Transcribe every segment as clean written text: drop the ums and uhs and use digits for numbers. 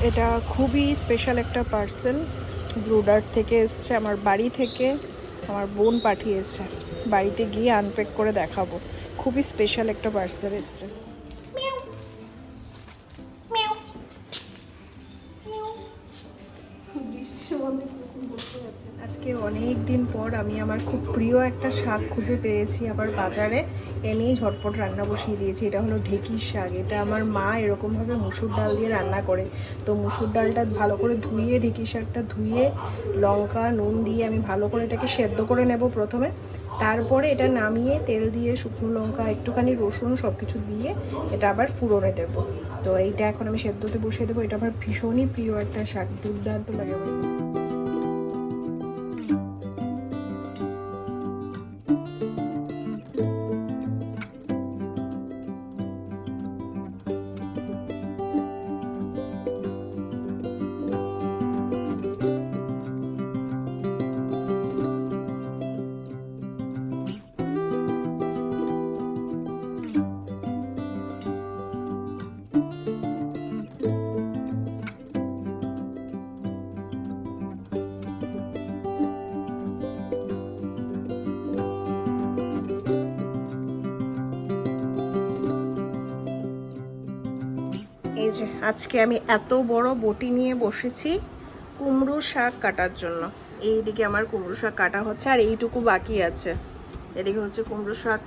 এটা খুবই স্পেশাল একটা পার্সেল, ব্রুডার থেকে এসছে, আমার বাড়ি থেকে আমার বোন পাঠিয়েছে। বাড়িতে গিয়ে আনপ্যাক করে দেখাবো। খুবই স্পেশাল একটা পার্সেল এসছে। আজকে অনেক দিন পর আমি আমার খুব প্রিয় একটা শাক খুঁজে পেয়েছি আবার বাজারে, এনেই ঝটপট রান্না বসিয়ে দিয়েছি। এটা হলো ঢেঁকির শাক। এটা আমার মা এরকমভাবে মুসুর ডাল দিয়ে রান্না করে। তো মুসুর ডালটা ভালো করে ধুয়ে, ঢেঁকির শাকটা ধুয়ে লঙ্কা নুন দিয়ে আমি ভালো করে এটাকে সেদ্ধ করে নেব প্রথমে। তারপরে এটা নামিয়ে তেল দিয়ে শুকনো লঙ্কা একটুখানি রসুন সব কিছু দিয়ে এটা আবার ফুরনে দেবো। তো এইটা এখন আমি সেদ্ধতে বসিয়ে দেবো। এটা আমার ভীষণই প্রিয় একটা শাক, দুর্দান্ত লাগে আমার। এই যে আজকে আমি এত বড় বটি নিয়ে বসেছি কুমড়ো শাক কাটার জন্য। এইদিকে আমার কুমড়ো শাক কাটা হচ্ছে আর এইটুকু বাকি আছে। এদিকে হচ্ছে কুমড়ো শাক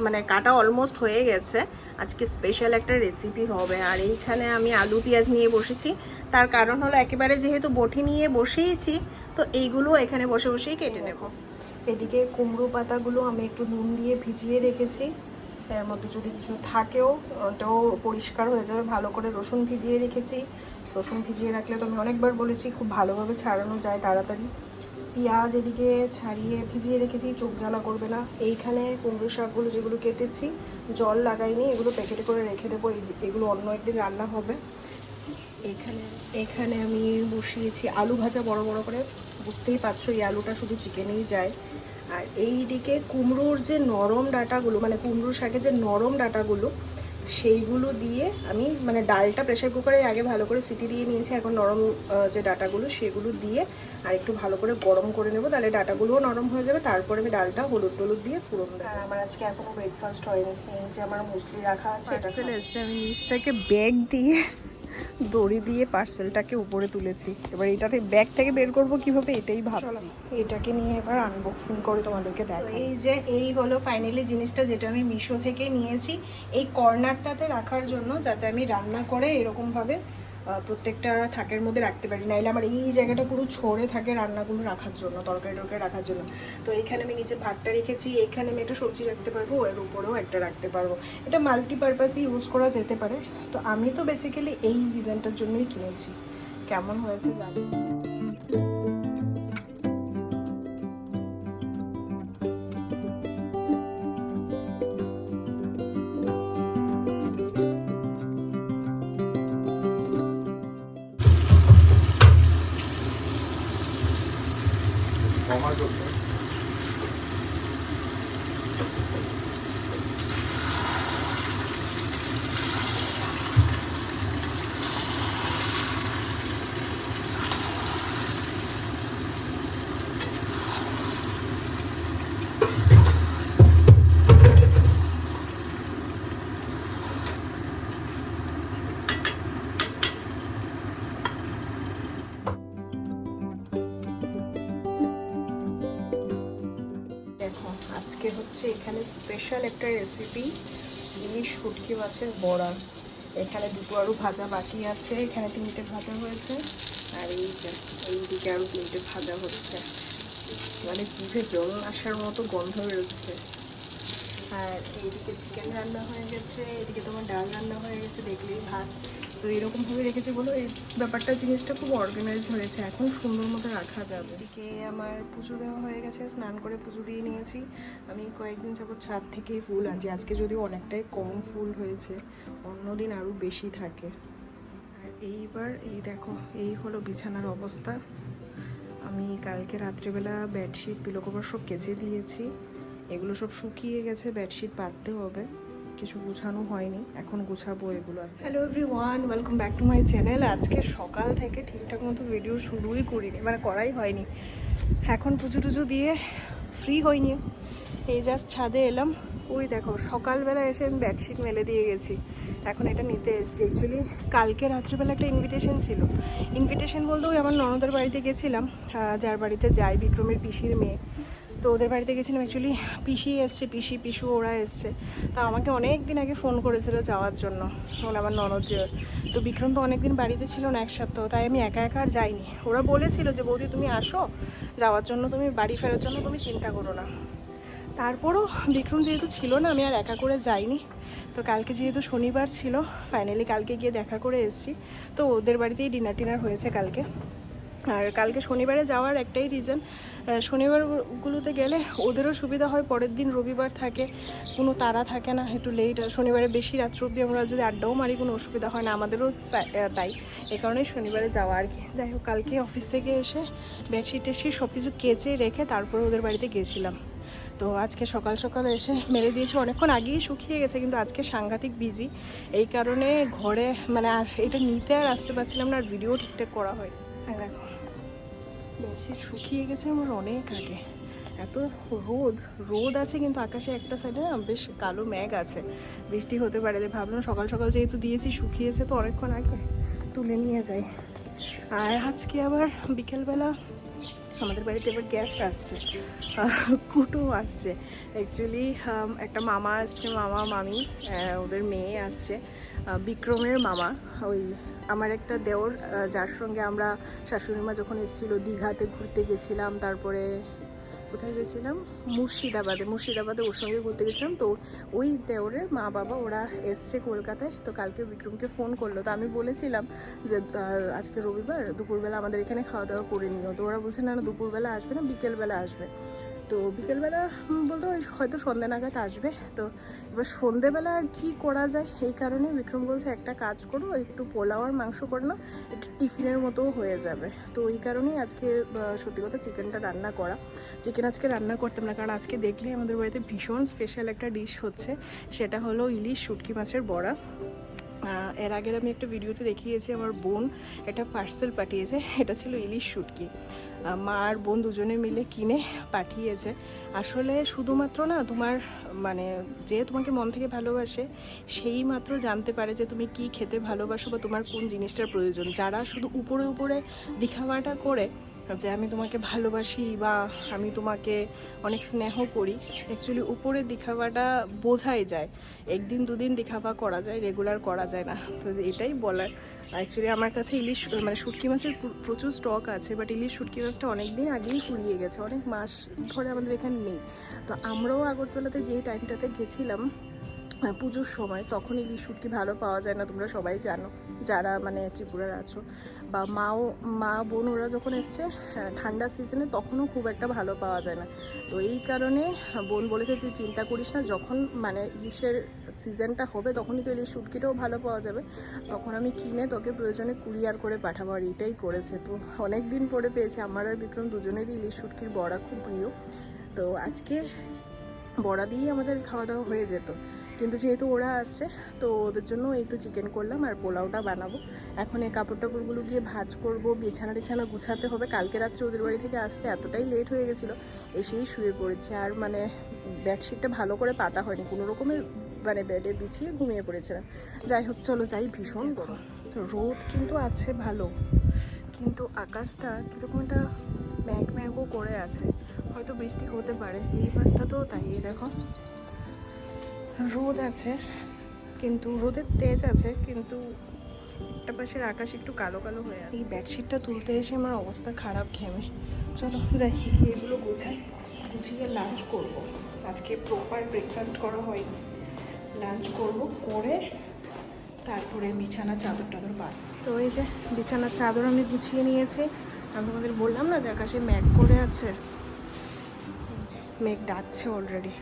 মানে কাটা অলমোস্ট হয়ে গেছে। আজকে স্পেশাল একটা রেসিপি হবে। আর এইখানে আমি আলু পেঁয়াজ নিয়ে বসেছি। তার কারণ হলো একেবারে যেহেতু বটি নিয়ে বসিয়েছি, তো এইগুলো এখানে বসে বসেই কেটে নেব। এদিকে কুমড়ো পাতাগুলো আমি একটু নুন দিয়ে ভিজিয়ে রেখেছি। এর মধ্যে যদি কিছু থাকেও ওটাও পরিষ্কার হয়ে যাবে। ভালো করে রসুন ভিজিয়ে রেখেছি। রসুন ভিজিয়ে রাখলে তো আমি অনেকবার বলেছি খুব ভালোভাবে ছাড়ানো যায় তাড়াতাড়ি। পেঁয়াজ এদিকে ছাড়িয়ে ভিজিয়ে রেখেছি, চোখ জ্বালা করবে না। এইখানে কুমড়ো শাকগুলো যেগুলো কেটেছি জল লাগাইনি, এগুলো প্যাকেটে করে রেখে দেবো। এগুলো অন্য একদিন রান্না হবে। এখানে এখানে আমি বসিয়েছি আলু ভাজা বড় বড় করে। বুঝতেই পারছো এই আলুটা শুধু চিকেনেই যায়। আর এই দিকে কুমড়োর যে নরম ডাঁটাগুলো, মানে কুমড়ো শাকের যে নরম ডাঁটাগুলো, সেইগুলো দিয়ে আমি মানে ডালটা প্রেসার কুকারে আগে ভালো করে সিটি দিয়ে নিয়েছি। এখন নরম যে ডাঁটাগুলো সেগুলো দিয়ে আর একটু ভালো করে গরম করে নেবো, তাহলে ডাঁটাগুলোও নরম হয়ে যাবে। তারপরে আমি ডালটা হলুদ টলুদ দিয়ে ফুরন দেবো। আর আমার আজকে এখনো ব্রেকফাস্ট হয়নি। এই যে আমার মুসলি রাখা আছে, পার্সেল এসছে। আমি নিচ থেকে ব্যাগ দিয়ে দড়ি দিয়ে পার্সেলটাকে উপরে তুলেছি। এবার এটাতে ব্যাগ থেকে বের করব কিভাবে এটাই ভাবছি। এটাকে নিয়ে এবার আনবক্সিং করে তোমাদেরকে দেখো। এই যে এই হলো ফাইনালি জিনিসটা, যেটা আমি মিশো থেকে নিয়েছি এই কর্নারটাতে রাখার জন্য, যাতে আমি রান্না করে এরকম ভাবে প্রত্যেকটা থাকের মধ্যে রাখতে পারি। নাইলে আমার এই জায়গাটা পুরো ছড়ে থাকে রান্নাগুলো রাখার জন্য, তরকারি টরকারি রাখার জন্য। তো এইখানে আমি নিচে ভাতটা রেখেছি, এইখানে আমি একটা সবজি রাখতে পারবো, এর উপরেও একটা রাখতে পারবো। এটা মাল্টিপারপাসে ইউজ করা যেতে পারে। তো আমি তো বেসিক্যালি এই রিজনটার জন্যই কিনেছি। কেমন হয়েছে জানি। দেখো আজকে হচ্ছে এখানে স্পেশাল একটা রেসিপি, ইলিশ শুটকি মাছের বড়া। এখানে দুটো আরও ভাজা বাকি আছে, এখানে 3টে ভাজা হয়েছে। আর এই যে এইদিকে আরও 3টে ভাজা হচ্ছে। মানে জিভে জল আসার মতো গন্ধ বেরোচ্ছে। আর এইদিকে চিকেন রান্না হয়ে গেছে, এদিকে তোমার ডাল রান্না হয়ে গেছে, দেখলেই ভাত। তো এরকমভাবে রেখেছে বলো এই ব্যাপারটা, জিনিসটা খুব অর্গানাইজ হয়েছে, এখন সুন্দর মতো রাখা যাবে। এদিকে আমার পুজো দেওয়া হয়ে গেছে, স্নান করে পুজো দিয়ে নিয়েছি। আমি কয়েকদিন যাবত ছাদ থেকেই ফুল আনছি। আজকে যদিও অনেকটাই কম ফুল হয়েছে, অন্যদিন আরও বেশি থাকে। আর এইবার এই দেখো এই হলো বিছানার অবস্থা। আমি কালকে রাত্রেবেলা বেডশিট পিলো কভার সব কেচে দিয়েছি। এগুলো সব শুকিয়ে গেছে, বেডশিট পাততে হবে। কিছু গুছানো হয়নি, এখন গুছাবো এগুলো। Hello everyone, welcome back to my channel. আজকে সকাল থেকে ঠিকঠাক মতো ভিডিও শুরুই করিনি, মানে করাই হয়নি। এখন পুজো টুজো দিয়ে ফ্রি হয়নি, এই জাস্ট ছাদে এলাম। ওই দেখো সকালবেলা এসে আমি বেডশিট মেলে দিয়ে গেছি, এখন এটা নিতে এসেছি। অ্যাকচুয়ালি কালকে রাত্রিবেলা একটা ইনভিটেশন ছিল। ইনভিটেশন বলতে ওই আমার ননদের বাড়িতে গেছিলাম, যার বাড়িতে যাই, বিক্রমের পিসির মেয়ে। তো ওদের বাড়িতে গেছিলাম। অ্যাকচুয়ালি পিসি এসছে, পিসু ওরা এসছে। তা আমাকে অনেক দিন আগে ফোন করেছিল যাওয়ার জন্য, মানে আমার ননদ যে। তো বিক্রম তো অনেক দিন বাড়িতে ছিল না, এক সপ্তাহ, তাই আমি একা একা আর যাইনি। ওরা বলেছিল যে বৌদি তুমি আসো যাওয়ার জন্য, তুমি বাড়ি ফেরার জন্য তুমি চিন্তা করো না। তারপরও বিক্রম যেহেতু ছিল না, আমি আর একা করে যাইনি। তো কালকে যেহেতু শনিবার ছিল, ফাইনালি কালকে গিয়ে দেখা করে এসেছি। তো ওদের বাড়িতেই ডিনার হয়েছে কালকে। আর কালকে শনিবারে যাওয়ার একটাই রিজন, শনিবারগুলোতে গেলে ওদেরও সুবিধা হয়, পরের দিন রবিবার থাকে, কোনো তাড়া থাকে না, একটু লেট। শনিবারে বেশি রাত্র অবধি আমরা যদি আড্ডাও মারি কোনো অসুবিধা হয় না, আমাদেরও তাই। এই কারণেই শনিবারে যাওয়া আর কি। যাই হোক, কালকে অফিস থেকে এসে বেডশিট টেডশিট সব কিছু কেচে রেখে তারপরে ওদের বাড়িতে গেছিলাম। তো আজকে সকাল সকাল এসে মেলে দিয়েছি, অনেকক্ষণ আগেই শুকিয়ে গেছে, কিন্তু আজকে সাংঘাতিক বিজি। এই কারণে ঘরে মানে আর এটা নিতে আর আসতে পারছিলাম না, আর ভিডিও ঠিকঠাক করা হয়। হ্যাঁ দেখো বেডশিট শুকিয়ে গেছে আমার অনেক আগে। এত রোদ আছে, কিন্তু আকাশে একটা সাইডে না বেশ কালো মেঘ আছে, বৃষ্টি হতে পারে। ভাবলাম সকাল সকাল যেহেতু দিয়েছি, শুকিয়েছে তো অনেকক্ষণ আগে, তুলে নিয়ে যাই। আর আজকে আবার বিকেলবেলা আমাদের বাড়িতে এবার গেস্ট আসছে, কুটু আসছে। অ্যাকচুয়ালি একটা মামা আসছে, মামা মামি, ওদের মেয়ে আসছে, বিক্রমের মামা। ওই আমার একটা দেওর, যার সঙ্গে আমরা শাশুড়িমা যখন এসেছিলো দীঘাতে ঘুরতে গেছিলাম, তারপরে কোথায় গেছিলাম, মুর্শিদাবাদে ওর সঙ্গে ঘুরতে গেছিলাম। তো ওই দেওরের মা বাবা ওরা এসছে কলকাতায়। তো কালকে বিক্রমকে ফোন করলো, তো আমি বলেছিলাম যে আজকে রবিবার দুপুরবেলা আমাদের এখানে খাওয়া দাওয়া করে নিও। তো ওরা বলছে না না, দুপুরবেলা আসবে না, বিকেলবেলা আসবে। তো বিকেলবেলা বলতে ওই হয়তো সন্ধ্যে নাগাদ আসবে। তো এবার সন্ধ্যেবেলা আর কী করা যায়, এই কারণে বিক্রম বলছে একটা কাজ করো, একটু পোলাও আর মাংস করে নাও, একটু টিফিনের মতোও হয়ে যাবে। তো এই কারণেই আজকে সত্যি কথা চিকেনটা রান্না করা। চিকেন আজকে রান্না করতাম না, কারণ আজকে দেখলেই আমাদের বাড়িতে ভীষণ স্পেশাল একটা ডিশ হচ্ছে, সেটা হলো ইলিশ শুটকি মাছের বড়া। এর আগের আমি একটা ভিডিওতে দেখিয়েছি, আমার বোন একটা পার্সেল পাঠিয়েছে, এটা ছিল ইলিশ শুটকি। মা আর বোন দুজনে মিলে কিনে পাঠিয়েছে। আসলে শুধুমাত্র না তোমার মানে যে তোমাকে মন থেকে ভালোবাসে সেই মাত্র জানতে পারে যে তুমি কি খেতে ভালোবাসো বা তোমার কোন জিনিসটার প্রয়োজন। যারা শুধু উপরে উপরে দেখাবাটা করে যে আমি তোমাকে ভালোবাসি বা আমি তোমাকে অনেক স্নেহ করি, অ্যাকচুয়ালি উপরে দেখাবাটা বোঝাই যায়, একদিন দুদিন দেখাবা করা যায়, রেগুলার করা যায় না। তো এটাই বলার। অ্যাকচুয়ালি আমার কাছে ইলিশ মানে শুটকি মাছের প্রচুর স্টক আছে, বাট ইলিশ শুটকি মাছটা অনেক দিন আগেই ফুরিয়ে গেছে, অনেক মাস ধরে আমাদের এখানে নেই। তো আমরাও আগরতলাতে যেই টাইমটাতে গেছিলাম পুজোর সময়, তখন ইলিশ শুটকি ভালো পাওয়া যায় না, তোমরা সবাই জানো যারা মানে ত্রিপুরার আছো। বা মা বোন ওরা যখন এসছে ঠান্ডার সিজনে, তখনও খুব একটা ভালো পাওয়া যায় না। তো এই কারণে বোন বলেছে তুই চিন্তা করিস না, যখন মানে ইলিশের সিজনটা হবে তখনই তো ইলিশ শুটকিটাও ভালো পাওয়া যাবে, তখন আমি কিনে তোকে প্রয়োজনে কুরিয়ার করে পাঠাবো। আর এটাই করেছে। তো অনেক দিন পরে পেয়েছে। আমার আর বিক্রম দুজনেরই ইলিশ শুটকির বড়া খুব প্রিয়। তো আজকে বড়া দিয়েই আমাদের খাওয়া দাওয়া হয়ে যেত, কিন্তু যেহেতু ওরা আসছে তো ওদের জন্য একটু চিকেন করলাম আর পোলাওটা বানাবো। এখন এই কাপড় টাপড়গুলো গিয়ে ভাঁজ করবো, বিছানা গুছাতে হবে। কালকে রাত্রে ওদের বাড়ি থেকে আসতে এতটাই লেট হয়ে গেছিলো, এসেই শুয়ে পড়েছি। আর মানে বেডশিটটা ভালো করে পাতা হয়নি, কোনো রকমের মানে বেডে বিছিয়ে ঘুমিয়ে পড়েছিলাম। যাই হোক চলো যাই, ভীষণ গরম। তো রোদ কিন্তু আছে ভালো, কিন্তু আকাশটা কীরকম একটা ম্যাগও করে আছে, হয়তো বৃষ্টি হতে পারে। এই মাসটা তো তাই, দেখো রোদ আছে, কিন্তু রোদের তেজ আছে, কিন্তু একটা পাশের আকাশ একটু কালো কালো হয়ে আছে। এই বেডশিটটা তুলতে এসে আমার অবস্থা খারাপ ঘেমে। চলো যাই, গিয়ে এগুলো গুছিয়ে লাঞ্চ করব। আজকে প্রপার ব্রেকফাস্ট করা হয়নি, লাঞ্চ করব, করে তারপরে বিছানার চাদর টাদর পাত। তো এই যে বিছানার চাদর আমি গুছিয়ে নিয়েছি। আমি তোমাদের বললাম না যে আকাশে মেঘ করে আছে, মেঘ ডাকছে অলরেডি,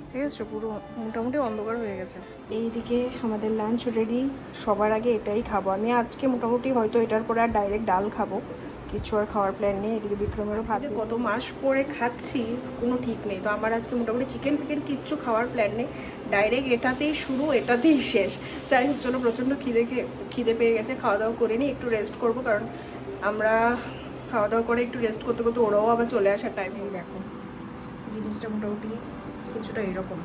ঠিক আছে, পুরো মোটামুটি অন্ধকার হয়ে গেছে। এইদিকে আমাদের লাঞ্চ রেডি। সবার আগে এটাই খাবো আমি আজকে, মোটামুটি হয়তো এটার পরে আর ডাইরেক্ট ডাল খাবো, কিছু আর খাওয়ার প্ল্যান নেই। এদিকে বিক্রমেরও ভাত, কত মাস পরে খাচ্ছি কোনো ঠিক নেই। তো আমার আজকে মোটামুটি চিকেন ফিকেন কিচ্ছু খাওয়ার প্ল্যান নেই, ডাইরেক্ট এটাতেই শুরু এটাতেই শেষ। যাই হোক চলো, প্রচণ্ড খিদে পেয়ে গেছে, খাওয়া দাওয়া করে নিই, একটু রেস্ট করবো, কারণ আমরা খাওয়া দাওয়া করে একটু রেস্ট করতে করতে ওরাও আবার চলে আসার টাইমেই। দেখো জিনিসটা মোটামুটি কিছুটা এরকম,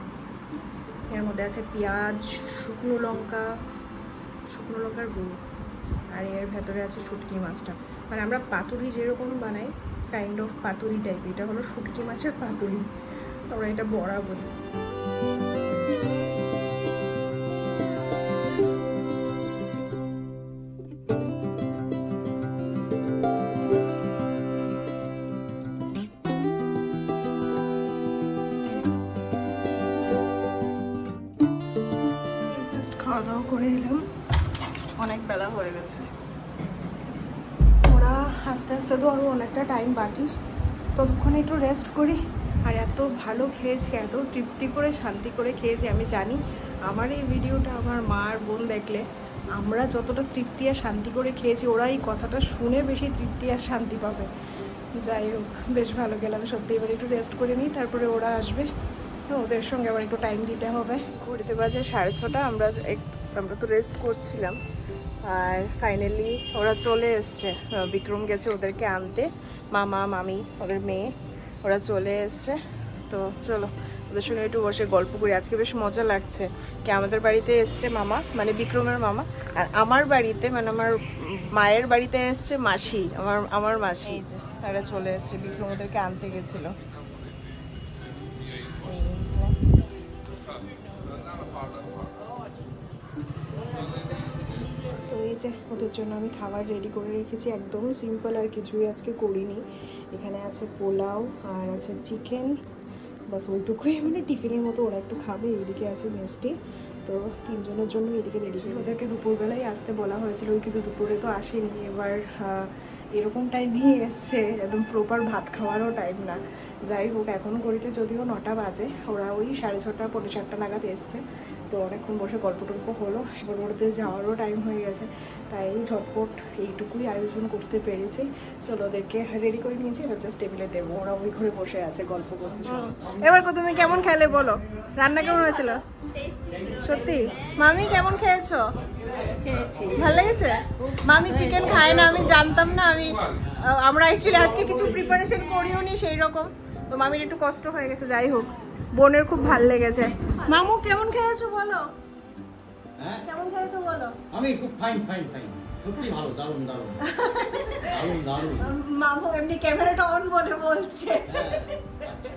এর মধ্যে আছে পেঁয়াজ, শুকনো লঙ্কার গুঁড়ো, আর এর ভেতরে আছে শুটকি মাছটা। মানে আমরা পাতুরি যেরকম বানাই, কাইন্ড অফ পাতুরি টাইপ, এটা হলো শুটকি মাছের পাতুরি, আমরা এটা বড়া বলি। খাওয়া দাওয়া করে এলাম, অনেক বেলা হয়ে গেছে, ওরা আস্তে আস্তে তো আরও অনেকটা টাইম বাকি, ততক্ষণে একটু রেস্ট করি। আর এত ভালো খেয়েছি, এত তৃপ্তি করে শান্তি করে খেয়েছি, আমি জানি আমার এই ভিডিওটা আমার মা আর বোন দেখলে আমরা যতটা তৃপ্তি আর শান্তি করে খেয়েছি, ওরা এই কথাটা শুনে বেশি তৃপ্তি আর শান্তি পাবে। যাই হোক, বেশ ভালো গেলাম সত্যি। এবার একটু রেস্ট করে নিই, তারপরে ওরা আসবে, ওদের সঙ্গে আবার একটু টাইম দিতে হবে। ঘড়িতে বাজে 6:30, আমরা তো রেস্ট করছিলাম, আর ফাইনালি ওরা চলে এসছে। বিক্রম গেছে ওদেরকে আনতে, মামা মামি ওদের মেয়ে, ওরা চলে এসছে। তো চলো ওদের সঙ্গে একটু বসে গল্প করি। আজকে বেশ মজা লাগছে কি আমাদের বাড়িতে এসছে মামা, মানে বিক্রমের মামা, আর আমার বাড়িতে মানে আমার মায়ের বাড়িতে এসছে মাসি, আমার মাসি। তারা চলে এসছে, বিক্রম ওদেরকে আনতে গেছিলো। তো এই যে ওদের জন্য আমি খাবার রেডি করে রেখেছি, একদম সিম্পল, আর কিছুই আজকে করিনি। এখানে আছে পোলাও আর আছে চিকেন, বাস ওইটুকুই, মানে টিফিনের মতো ওরা একটু খাবে। এইদিকে আছে মিষ্টি, তো তিনজনের জন্য এদিকে রেডি করে। ওদেরকে দুপুরবেলায় আসতে বলা হয়েছিল, কিন্তু দুপুরে তো আসেনি। এবার এরকম টাইমই এসছে, একদম প্রপার ভাত খাওয়ারও টাইম না। যাই হোক, এখন ঘড়িতে যদিও 9টা বাজে, ওরা ওই 6:30 পৌনে 7টা নাগাদ এসছে। তো অনেকক্ষণ বসে গল্প টল্প হলো, এবার ওদের যাওয়ারও টাইম হয়ে গেছে, তাই ঝটপট এইটুকুই আয়োজন করতে পেরেছি। চলো ওদেরকে রেডি করে নিয়েছি, এবার জাস্ট টেবিলে দেবো, ওরা ওই ঘরে বসে আছে গল্প করছে। এবার তুমি কেমন খেলে বলো, রান্না কেমন হয়েছিল? সত্যি? মামি কেমন খেয়েছো? ভালো লেগেছে? মামি চিকেন খায় না, আমি জানতাম না। আমরা অ্যাকচুয়ালি আজকে কিছু প্রিপারেশন করিও নি সেই রকম, তো মামির একটু কষ্ট হয়ে গেছে। যাই হোক, বোনের খুব ভালো লেগেছে। মামু কেমন খেয়েছো বলো? কেমন খেয়েছো বলো? আমি খুব ফাইন সত্যি ভালো, দারুণ দারুণ দারুণ দারুণ। মামু এমনি ক্যামেরাটা অন বলে বলছে।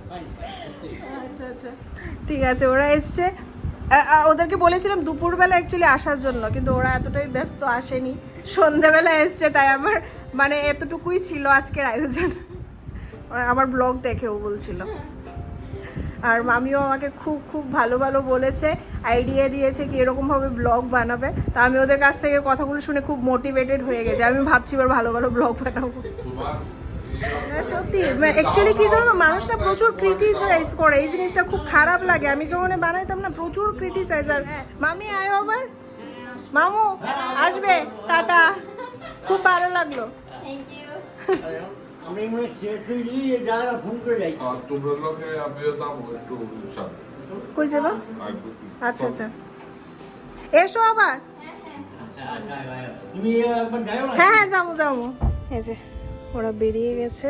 ফাইন আচ্ছা আচ্ছা, ঠিক আছে। ওরা এসছে, ওদেরকে বলেছিলাম দুপুরবেলা অ্যাকচুয়ালি আসার জন্য, কিন্তু ওরা এতটাই ব্যস্ত আসেনি, সন্ধ্যেবেলা এসছে। তাই আমার মানে এতটুকুই ছিল আজকের আয়োজন। আমার ব্লগ দেখেও বলছিল, আর মামিও আমাকে খুব খুব ভালো ভালো বলেছে, আইডিয়া দিয়েছে কি এরকমভাবে ব্লগ বানাবে। তা আমি ওদের কাছ থেকে কথাগুলো শুনে খুব মোটিভেটেড হয়ে গেছে। আমি ভাবছি এবার ভালো ভালো ব্লগ বানাবো। সত্যি অ্যাকচুয়ালি কি জানো, মানুষ না প্রচুর ক্রিটিসাইজ করে, এই জিনিসটা খুব খারাপ লাগে। আমি যখন বানাইতাম না, প্রচুর ক্রিটিসাইজ। আর মামি আয়ো আবার, মামু আসবে, টাটা, খুব ভালো লাগলো। Thank you. আমি মনে শেয়ার করি যারা ফোন করে যাইছি। আর তোমরা লোকে আমিও যাবো একটু সাথে। কই যাবো? আইতেছি। আচ্ছা আচ্ছা, এসো আবার। তুমি একবার যাও না? হ্যাঁ যাবো। এই যে ওরা বেরিয়ে গেছে,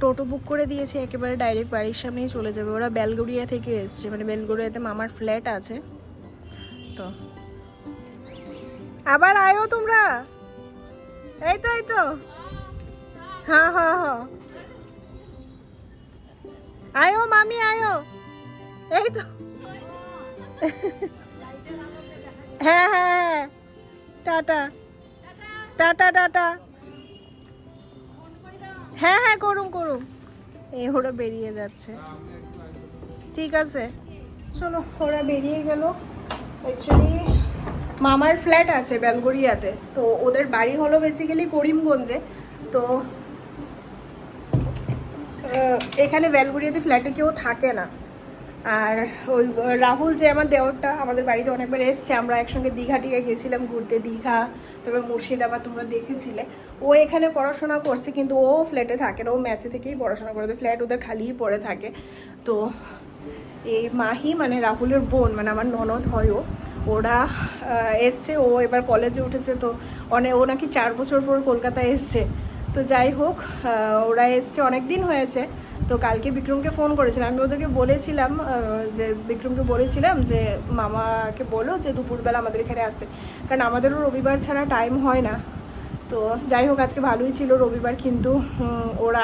টোটো বুক করে দিয়েছে, একেবারে ডাইরেক্ট বাড়ির সামনেই চলে যাবে। ওরা বেলগড়িয়া থেকে এসছে, মানে বেলগড়িয়াতে মামার ফ্ল্যাট আছে। তো আবার আয়ো তোমরা, এই তো হ্যাঁ আয়ো মামি আয়ো, এই তো হ্যাঁ টাটা টাটা। হ্যাঁ করুম। এই ওরা বেরিয়ে যাচ্ছে, ঠিক আছে চলো। ওরা বেরিয়ে গেল। অ্যাকচুয়ালি মামার ফ্ল্যাট আছে বেলগড়িয়াতে, তো ওদের বাড়ি হলো বেসিক্যালি করিমগঞ্জে। তো এখানে বেলগড়িয়াতে ফ্ল্যাটে কেউ থাকে না, আর ওই রাহুল যে আমার দেওরটা আমাদের বাড়িতে অনেকবার এসছে, আমরা একসঙ্গে দীঘা টিঘা গেছিলাম ঘুরতে, দীঘা তবে মুর্শিদাবাদ তোমরা দেখেছিলে। ও এখানে পড়াশোনা করছে কিন্তু ও ফ্ল্যাটে থাকে না, ও মেসে থেকেই পড়াশোনা করে, ফ্ল্যাট ওদের খালিই পড়ে থাকে। তো এই মাহি মানে রাহুলের বোন মানে আমার ননদ হয় ওরা এসছে, ও এবার কলেজে উঠেছে, তো ও নাকি 4 বছর পর কলকাতায় এসছে। তো যাই হোক ওরা এসছে অনেক দিন হয়েছে। তো কালকে বিক্রমকে ফোন করেছিলাম, আমি ওদেরকে বলেছিলাম যে বিক্রমকে বলেছিলাম যে মামাকে বলো যে দুপুরবেলা আমাদের এখানে আসতে, কারণ আমাদেরও রবিবার ছাড়া টাইম হয় না। তো যাই হোক আজকে ভালোই ছিল রবিবার, কিন্তু ওরা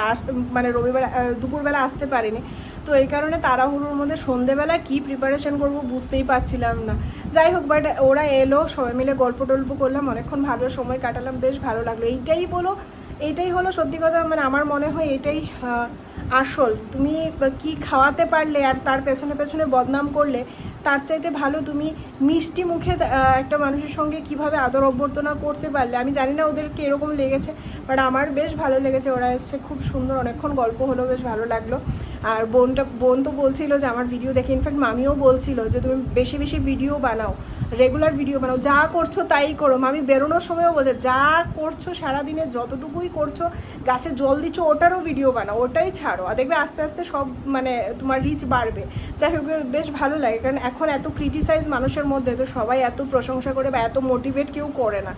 মানে রবিবার দুপুরবেলা আসতে পারেনি। তো এই কারণে তাড়াহুড়োর মধ্যে সন্ধেবেলা কি প্রিপারেশন করব বুঝতেই পারছিলাম না। যাই হোক বাট ওরা এলো, সবাই মিলে গল্প টল্প করলাম, অনেকক্ষণ ভালো সময় কাটালাম, বেশ ভালো লাগলো। এইটাই হলো সত্যি কথা, মানে আমার মনে হয় এটাই আসল। তুমি কি খাওয়াতে পারলে আর তার পেছনে পেছনে বদনাম করলে, তার চাইতে ভালো তুমি মিষ্টি মুখে একটা মানুষের সঙ্গে কিভাবে আদর অভ্যর্থনা করতে পারলে। আমি জানি না ওদেরকে এরকম লেগেছে, বাট আমার বেশ ভালো লেগেছে। ওরা এসছে খুব সুন্দর, অনেকক্ষণ গল্প হলো, বেশ ভালো লাগলো। আর বোন তো বলছিল যে আমার ভিডিও দেখে, ইনফ্যাক্ট মামিও বলছিল যে তুমি বেশি বেশি ভিডিও বানাও, রেগুলার ভিডিও বানাও, যা করছো তাই করো। মামি বেরোনোর সময়ও বলছে যা করছো সারাদিনে যতটুকুই করছো, গাছে জল দিচ্ছ ওটারও ভিডিও বানাও, ওটাই ছাড়ো, আর দেখবে আস্তে আস্তে সব মানে তোমার রিচ বাড়বে। যাই হোক বেশ ভালো লাগে, কারণ এখন এত ক্রিটিসাইজ মানুষের মধ্যে, তো সবাই এত প্রশংসা করে বা এত মোটিভেট কেউ করে না।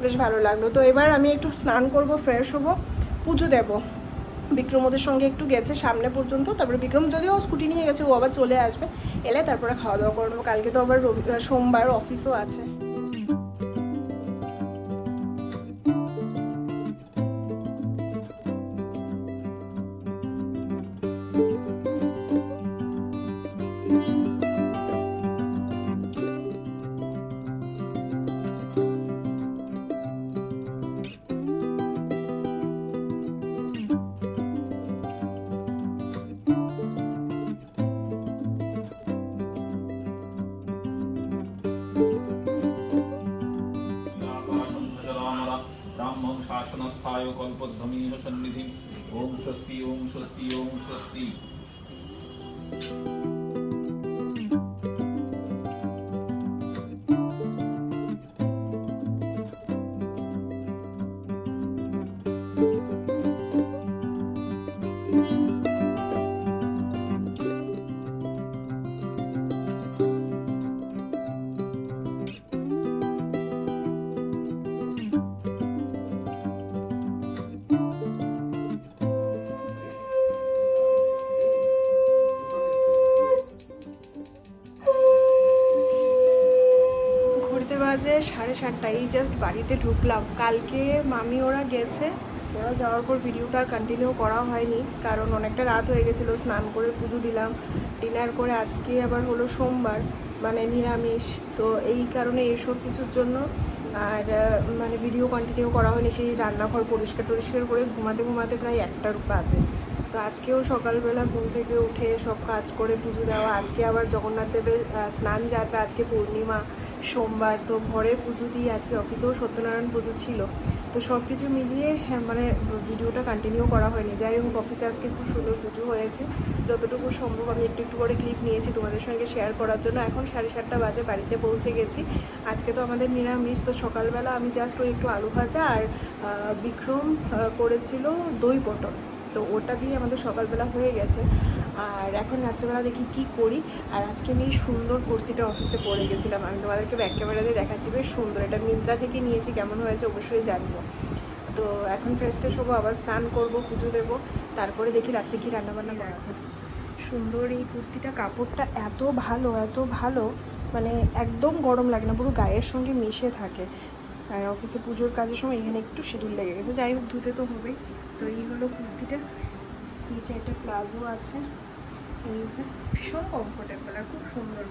বেশ ভালো লাগলো। তো এবার আমি একটু স্নান করব, ফ্রেশ হবো, পুজো দেবো। বিক্রম ওদের সঙ্গে একটু গেছে সামনে পর্যন্ত, তারপরে বিক্রম যদিও স্কুটি নিয়ে গেছে, ও আবার চলে আসবে, এলে তারপরে খাওয়া দাওয়া করবো। কালকে তো আবার সোমবার অফিসও আছে। शासनस्थाय कल्पध्वमीह सन्निधि। ओम स्वस्ति ओम स्वस्ति ओम स्वस्ति। বাজে 7:30, এই জাস্ট বাড়িতে ঢুকলাম। কালকে মামি ওরা গেছে, ওরা যাওয়ার পর ভিডিওটা আর কন্টিনিউ করা হয়নি, কারণ অনেকটা রাত হয়ে গেছিলো। স্নান করে পুজো দিলাম, ডিনার করে, আজকে আবার হলো সোমবার মানে নিরামিষ, তো এই কারণে এইসব কিছুর জন্য আর মানে ভিডিও কন্টিনিউ করা হয়নি। সেই রান্নাঘর পরিষ্কার করে ঘুমাতে প্রায় 1টা বাজে। তো আজকেও সকালবেলা ঘুম থেকে উঠে সব কাজ করে পুজো দেওয়া। আজকে আবার জগন্নাথ দেবের স্নান যাত্রা, আজকে পূর্ণিমা, সোমবার, তো ঘরে পুজো দিয়ে আজকে অফিসেও সত্যনারায়ণ পুজো ছিল। তো সব কিছু মিলিয়ে মানে ভিডিওটা কন্টিনিউ করা হয়নি। যাই হোক অফিসে আজকে খুব সুন্দর পুজো হয়েছে, যতটুকু সম্ভব আমি একটু করে ক্লিপ নিয়েছি তোমাদের সঙ্গে শেয়ার করার জন্য। এখন 7:30 বাজে, বাড়িতে পৌঁছে গেছি। আজকে তো আমাদের নিরামিষ, তো সকালবেলা আমি জাস্ট ওই একটু আলু ভাজা আর বিক্রম করেছিল দই পটল, তো ওটা দিয়ে আমাদের সকালবেলা হয়ে গেছে। আর এখন রাত্রেবেলা দেখি কি করি। আর আজকে আমি এই সুন্দর কুর্তিটা অফিসে পরে গেছিলাম, আমি তোমাদেরকে ব্যাক ক্যামেরা দিয়ে দেখাচ্ছি, বেশ সুন্দর। এটা মিন্ত্রা থেকে নিয়েছি, কেমন হয়েছে অবশ্যই জানিও। তো এখন ফ্রেশ ট্রেশ হবো, আবার স্নান করবো, পুজো দেবো, তারপরে দেখি রাত্রে কি রান্নাবান্না করা হয়। সুন্দর এই কুর্তিটা, কাপড়টা এত ভালো মানে একদম গরম লাগে না, পুরো গায়ের সঙ্গে মিশে থাকে। আর অফিসে পুজোর কাজের সময় এখানে একটু সিঁদুর লেগে গেছে, যাই হোক ধুতে তো হবেই। তো এই হলো কুর্তিটা, নিচে একটা প্লাজো আছে, এই যে ভীষণ কমফোর্টেবল আর খুব সুন্দর।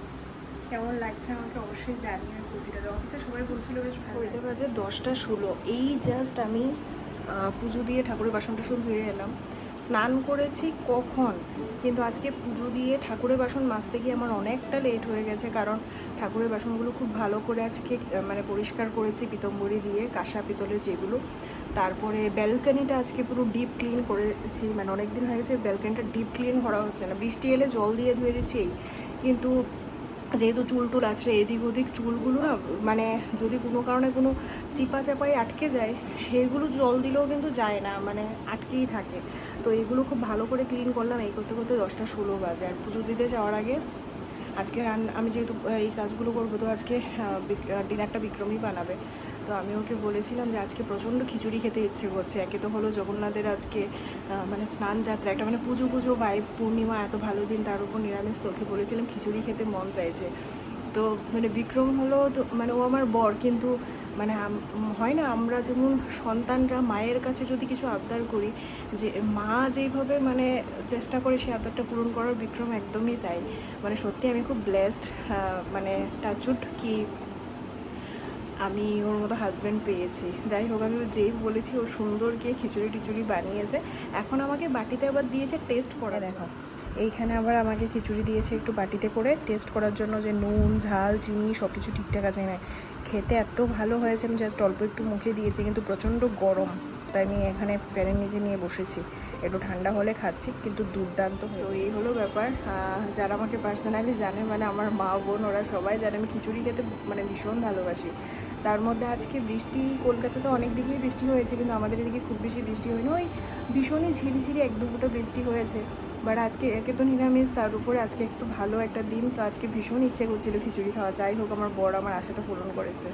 কেমন লাগছে আমাকে অবশ্যই জানিয়ে। কুর্তিটাতে অফিসে সবাই বলছিল বেশ ভালো। ঘড়িতে বাজে 10:16, এই জাস্ট আমি পুজো দিয়ে ঠাকুরের বাসন টাসন ধুয়ে এলাম। স্নান করেছি কখন, কিন্তু আজকে পুজো দিয়ে ঠাকুরের বাসন মাজতে গিয়ে আমার অনেকটা লেট হয়ে গেছে, কারণ ঠাকুরের বাসনগুলো খুব ভালো করে আজকে মানে পরিষ্কার করেছি পিতম্বরী দিয়ে, কাঁসা পিতলের যেগুলো। তারপরে ব্যালকনিটা আজকে পুরো ডিপ ক্লিন করেছি, মানে অনেক দিন হয়ে গেছে ব্যালকনিটা ডিপ ক্লিন করা হচ্ছে না, বৃষ্টি এলে জল দিয়ে ধুয়ে দিচ্ছি এই। কিন্তু যেহেতু চুল টুল আছে এদিক ওদিক চুলগুলো না, মানে যদি কোনো কারণে কোনো চিপা চাপাই আটকে যায় সেগুলো জল দিলেও কিন্তু যায় না, মানে আটকেই থাকে। তো এগুলো খুব ভালো করে ক্লিন করলাম, এই করতে করতে 10টা 16 বাজে। আর পুজো দিতে যাওয়ার আগে আজকে আমি যেহেতু এই কাজগুলো করবো, তো আজকে ডিনারটা বিক্রমই বানাবে। তো আমি ওকে বলেছিলাম যে আজকে প্রচণ্ড খিচুড়ি খেতে ইচ্ছে করছে। একে তো হলো জগন্নাথের আজকে মানে স্নান যাত্রা, একটা মানে পুজো পুজো ভাইব, পূর্ণিমা, এত ভালো দিন, তার উপর নিরামিষ। তো ওকে বলেছিলাম খিচুড়ি খেতে মন চাইছে। তো মানে বিক্রম হলো তো মানে ও আমার বর, কিন্তু মানে হয় না আমরা যেমন সন্তানরা মায়ের কাছে যদি কিছু আবদার করি, যে মা যেইভাবে মানে চেষ্টা করে সেই আবদারটা পূরণ করার, বিক্রম একদমই তাই। মানে সত্যি আমি খুব ব্লেসড, মানে টাচউড কি আমি ওর মতো হাজব্যান্ড পেয়েছি। যাই হোক, আমি যেই বলেছি ও সুন্দর গিয়ে খিচুড়ি টিচুড়ি বানিয়েছে। এখন আমাকে বাটিতে আবার দিয়েছে টেস্ট করে। দেখো এইখানে আবার আমাকে খিচুড়ি দিয়েছে একটু বাটিতে করে টেস্ট করার জন্য, যে নুন ঝাল চিনি সব কিছু ঠিকঠাক আছে না। খেতে এত ভালো হয়েছে, আমি জাস্ট অল্প একটু মুখে দিয়েছি, কিন্তু প্রচণ্ড গরম, তাই আমি এখানে ফ্যানের নিচে নিয়ে বসেছি, একটু ঠান্ডা হলে খাচ্ছি, কিন্তু দুর্দান্ত। তো এই হলো ব্যাপার। যারা আমাকে পার্সোনালি জানে, মানে আমার মা বোন ওরা সবাই জানে আমি খিচুড়ি খেতে মানে ভীষণ ভালোবাসি। তার মধ্যে আজকে বৃষ্টি, কলকাতাতে অনেক দিকেই বৃষ্টি হয়েছে, কিন্তু আমাদের এদিকে খুব বেশি বৃষ্টি হয়নি, ওই ভীষণই ঝিরিঝিরি 1-2 ফোঁটা বৃষ্টি হয়েছে। বাট আজকে একে তো নিরামিষ, তার উপরে আজকে একটু ভালো একটা দিন, তো আজকে ভীষণ ইচ্ছে করছিল খিচুড়ি খাওয়া। যাই হোক, আমার বর আমার আশাটা পূরণ করেছে।